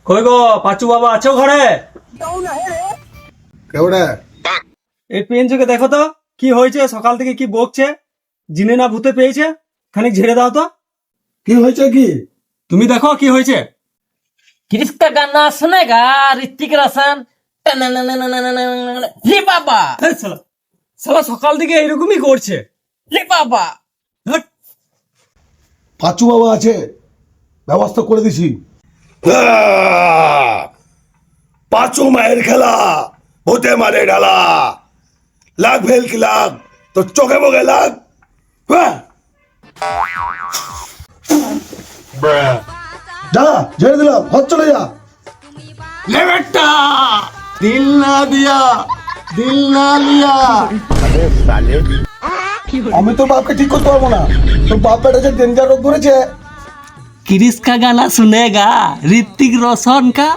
কই গো পাঁচু বাবা আছো ঘরে? কেউড়ে এই পেঞ্চকে দেখো তো কি হয়েছে, সকাল থেকে কি বকছে, জিনে না ভূতে পেয়েছে, খানিক ঝেড়ে দাও তো। কি হয়েছে কি? তুমি দেখো কি হয়েছে। क्रिस का गाना सुनेगा ऋतिक रोशन रे बाबा এই শালা, শালা সকাল থেকে এইরকমই করছে। रे बाबा হ্যাট। পাঁচু বাবা আছে, ব্যবস্থা করে দিছি। পাঁচু মায়ের খেলা, ভূতে মারে ঢালা, লাগ ভেল কি লাগ, তো চোখে মোখে লাগ। যা ঝেড়ে দিলাম, ঘর চলে যা। ले बेटा, दिल ना दिया, दिल ना लिया। আমি তোর বাপকে ঠিক করতে পারবো না, তোর বাপ বেটা যে ডেঞ্জার রোগ ধরেছে। क्रिस का गाना सुनेगा ऋतिक रोशन का